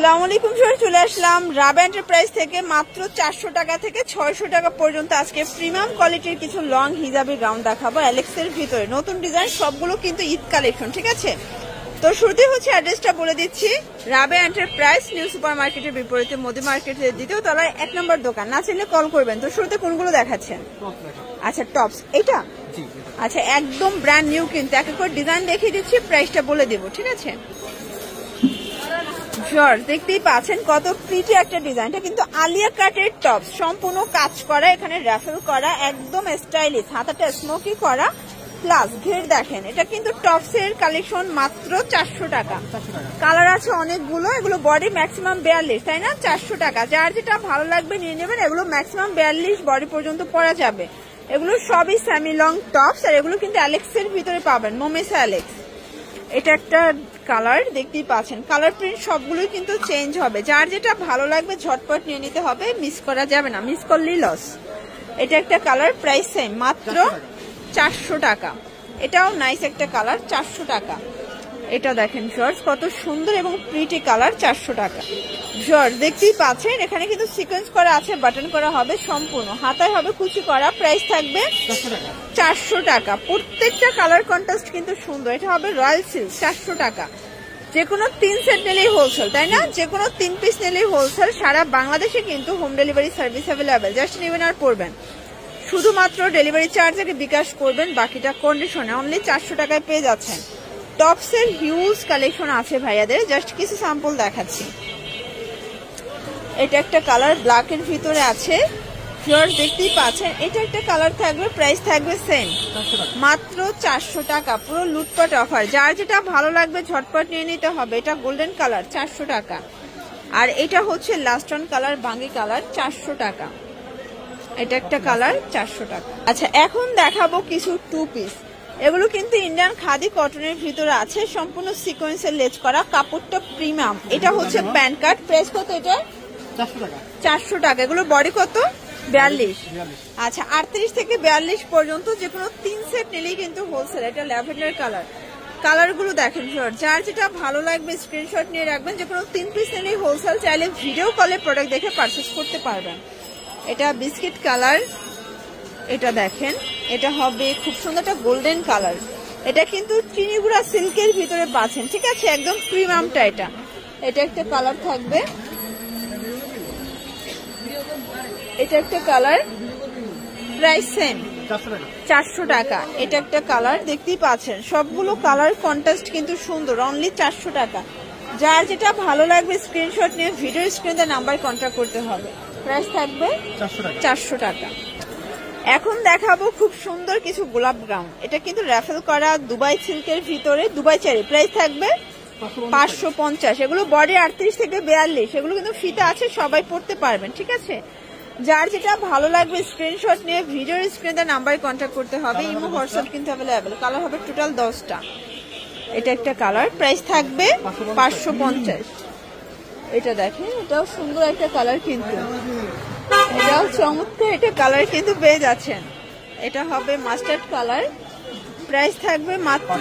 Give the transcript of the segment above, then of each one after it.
আসসালামু আলাইকুম স্যার, চলে আসলাম রাবা এন্টারপ্রাইজ থেকে মাত্র 400 টাকা থেকে 600 টাকা পর্যন্ত আজকে প্রিমিয়াম কোয়ালিটির কিছু লং হিজাবি গাউন দেখাবো অ্যালেক্সের ভিতরে। নতুন ডিজাইন, সবগুলো কিন্তু ঈদ কালেকশন, ঠিক আছে? তো শুরুতেই হচ্ছে অ্যাড্রেসটা বলে দিচ্ছি, রাবা এন্টারপ্রাইজ নিউ সুপার মার্কেটের বিপরীতে মোদি মার্কেটের দ্বিতীয় তলায় 1 নম্বর দোকান। না চাইলে কল করবেন। তো শুরুতে কোনগুলো দেখাচ্ছেন? আচ্ছা, টপস এটা, আচ্ছা একদম ব্র্যান্ড নিউ, কিন্তু এক এক করে ডিজাইন দেখিয়ে দিচ্ছি, প্রাইসটা বলে দেবো, ঠিক আছে? দেখতেই পাচ্ছেন কত প্রিটি একটা ডিজাইন। এটা কিন্তু আলিয়া কাটের টপ, সম্পূর্ণ কাজ করা, এখানে র্যাফেল করা, একদম স্টাইলিশ, হাতাটা স্মোকি করা, প্লাস ঘের দেখেন। এটা কিন্তু টপস এর কালেকশন মাত্র 400 টাকা। কালার আছে অনেকগুলো, এগুলো বডি ম্যাক্সিমাম 42, তাই না? 400 টাকা। যার যেটা ভালো লাগবে নিয়ে নেবেন। এগুলো ম্যাক্সিমাম 42 বডি পর্যন্ত পরা যাবে। এগুলো সবই সেমি লং টপস, আর এগুলো কিন্তু অ্যালেক্সের ভিতরে পাবেন, মোমেসা অ্যালেক্স। এটা একটা কালার, দেখতেই পাচ্ছেন কালার প্রিন্ট সবগুলোই কিন্তু চেঞ্জ হবে। যার যেটা ভালো লাগবে ঝটপট নিয়ে নিতে হবে, মিস করা যাবে না, মিস করলেই লস। এটা একটা কালার, প্রাইস সেম, মাত্র 400 টাকা। এটাও নাইস একটা কালার, 400 টাকা। এটা দেখেন শর্টস, কত সুন্দর এবং প্রিটি কালার, 400 টাকা। শর্টস দেখতেই পাচ্ছেন, এখানে কিন্তু সিকোয়েন্স করা আছে, বাটন করা হবে, সম্পূর্ণ হাতায় হবে কুচি করা। প্রাইস থাকবে 400 টাকা। প্রত্যেকটা কালার কন্ট্রাস্ট কিন্তু সুন্দর। এটা হবে রয়্যাল সিল্ক, 400 টাকা। যে কোনো 3 সেট নিলেই হোলসেল, তাই না? যে কোনো 3 পিস নিলেই হোলসেল। সারা বাংলাদেশে কিন্তু home delivery service available. Just নেবেন আর পড়বেন, শুধুমাত্র ডেলিভারি চার্জ আগে বিকাশ করবেন, বাকিটা কন্ডিশনে। অনলি 400 টাকায় পেয়ে যাচ্ছেন। টপসের হিউজ কালেকশন আছে ভাইয়াদের, জাস্ট কিছু স্যাম্পল দেখাচ্ছি। এটা একটা কালার, ব্ল্যাক এর ভিতরে আছে, দেখতেই পাচ্ছেন। এটা একটা কালার থাকবে, প্রাইস থাকবে সেম, মাত্র 400 টাকা। পুরো লুটপাট অফার, যার যেটা ভালো লাগবে ঝটপট নিয়ে নিতে হবে। এটা গোল্ডেন কালার, 400 টাকা। আর এটা হচ্ছে লাস্ট অন কালার, বাঙ্গি কালার, 400 টাকা। এটা একটা কালার, 400 টাকা। আচ্ছা, এখন দেখাবো কিছু 2 পিস। এগুলো কিন্তু ইন্ডিয়ান খাদি কটনের ভিতরে আছে, সম্পূর্ণ সিকোয়েন্সের লেজ করা, কাপড়টা প্রিমিয়াম। এটা হচ্ছে প্যান্ট কাট, প্রাইস কত? এটা 400 টাকা। এগুলো বডি কত? 42। আচ্ছা, 38 থেকে 42 পর্যন্ত যে কোনো 3 সেট নিলেই কিন্তু হোলসেল। এটা ল্যাভেন্ডার কালার। কালারগুলো দেখেন শর্ট, যার যেটা ভালো লাগবে স্ক্রিনশট নিয়ে রাখবেন। যে কোনো 3 পিস নিলেই হোলসেল। চাইলে ভিডিও কলে প্রোডাক্ট দেখে পারচেস করতে পারবেন। এটা বিস্কিট কালার, এটা দেখেন, এটা হবে খুব সুন্দর একটা গোল্ডেন কালার। এটা কিন্তু চিনিগুড়া সিল্কের ভিতরে পাচ্ছেন, ঠিক আছে? একদম প্রিমিয়ামটা এটা। এটা একটা কালার থাকবে, এটা একটা কালার, প্রাইস সেম, 400 টাকা। এটা একটা কালার, দেখতেই পাচ্ছেন সবগুলো কালার কন্ট্রাস্ট কিন্তু সুন্দর, অনলি 400 টাকা। যার যেটা ভালো লাগবে স্ক্রিনশট নিয়ে ভিডিও স্ক্রিনে নাম্বার কন্ট্যাক্ট করতে হবে। প্রাইস থাকবে 400 টাকা। এখন দেখাবো খুব সুন্দর কিছু গোলাপ গাউন। এটা কিন্তু র্যাফেল করা, দুবাই সিল্কের ভিতরে, দুবাই চেরি। প্রাইস থাকবে 550। এগুলো বডি 38 থেকে 42। এগুলো কিন্তু ফিতা আছে, সবাই পড়তে পারবেন, ঠিক আছে? যার যেটা ভালো লাগবে স্ক্রিনশট নিয়ে ভিডিওর স্ক্রিনে নাম্বারে কন্ট্যাক্ট করতে হবে। ইমো হোয়াটসঅ্যাপ কিন্তু অ্যাভেলেবেল। কালার হবে টোটাল 10টা। এটা একটা কালার, প্রাইস থাকবে 550। এটা দেখেন, এটাও সুন্দর একটা কালার, কিন্তু এটাও চমৎকার। এটা কালার কিন্তু পেয়ে যাচ্ছেন। এটা হবে মাস্টার্ড কালার, প্রাইস থাকবে মাত্র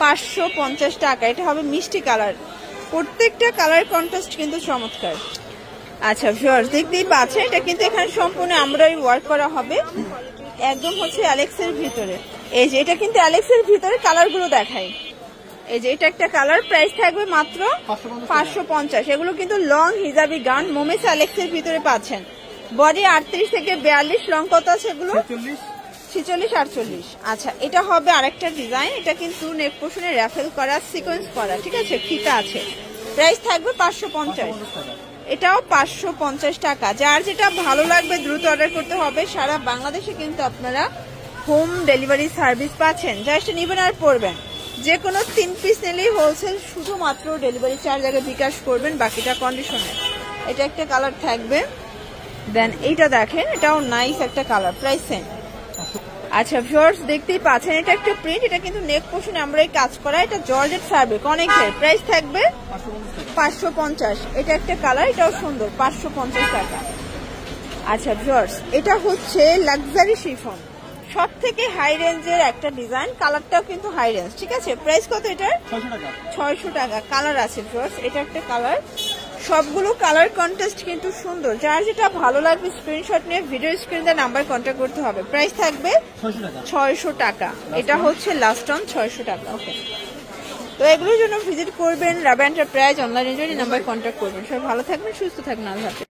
550 টাকা। এটা হবে মিষ্টি কালার। প্রত্যেকটা কালার কন্ট্রাস্ট কিন্তু চমৎকার। আচ্ছা ভিউয়ার্স, দেখতেই পাচ্ছেন, এটা কিন্তু এখানে সম্পূর্ণ এমব্রয়ডারি ওয়ার্ক করা হবে, একদম হচ্ছে অ্যালেক্সের ভিতরে। এই যে এটা কিন্তু অ্যালেক্সের ভিতরে, কালারগুলো দেখাই। এই যে এটা একটা কালার, প্রাইস থাকবে মাত্র 550। এগুলো কিন্তু লং হিজাবি গাউন, মোমেসা অ্যালেক্সের ভিতরে পাচ্ছেন। বডি 38 থেকে 42। লং কত আছে এগুলো? 46, 48। আচ্ছা, এটা হবে আরেকটা ডিজাইন। এটা কিন্তু নেক পোর্শনে র্যাফেল করা, সিকোয়েন্স করা, ঠিক আছে? ফিতা আছে। প্রাইস থাকবে 550। এটাও 550 টাকা। যার যেটা ভালো লাগবে দ্রুত অর্ডার করতে হবে। সারা বাংলাদেশে কিন্তু আপনারা হোম ডেলিভারি সার্ভিস পাচ্ছেন। জাস্ট নিবেন আর পড়বেন। যে কোনো 3 পিস নিলেই হোলসেল, শুধুমাত্র ডেলিভারি চার্জ আগে বিকাশ করবেন, বাকিটা কন্ডিশনে। এটা একটা কালার থাকবে। দেন এইটা দেখেন, এটাও নাইস একটা কালার, প্রাইস সেম। আচ্ছা ভিউয়ার্স, দেখতেই পাচ্ছেন, এটা একটা প্রিন্ট। এটা কিন্তু নেক পোর্শনে আমরা এই কাজ করা, এটা জর্জেট ফ্যাব্রিক, অনেকের। প্রাইস থাকবে 550। এটা একটা কালার, এটাও সুন্দর, 550 টাকা। আচ্ছা ভিউয়ার্স, এটা হচ্ছে লাক্সারি শিফন, সব থেকে হাই রেঞ্জের একটা ডিজাইন। কালারটাও কিন্তু হাই রেঞ্জ, ঠিক আছে? প্রাইস কত এটার? 600 টাকা। কালার আছে ভিউয়ার্স, এটা একটা কালার, সবগুলো কালার কন্ট্রাস্ট কিন্তু সুন্দর, যার যেটা ভালো লাগবে স্ক্রিনশট নিয়ে ভিডিও স্ক্রিনে নাম্বার কন্ট্যাক্ট করতে হবে। প্রাইস থাকবে 600 টাকা। এটা হচ্ছে লাস্ট অন 600 টাকা। ওকে, তো এগুলোর জন্য ভিজিট করবেন রাবা এন্টারপ্রাইজ অনলাইনের জন্য নাম্বার কন্ট্যাক্ট করবেন। সবাই ভালো থাকবেন, সুস্থ থাকবেন, আল্লাহ হাফেজ।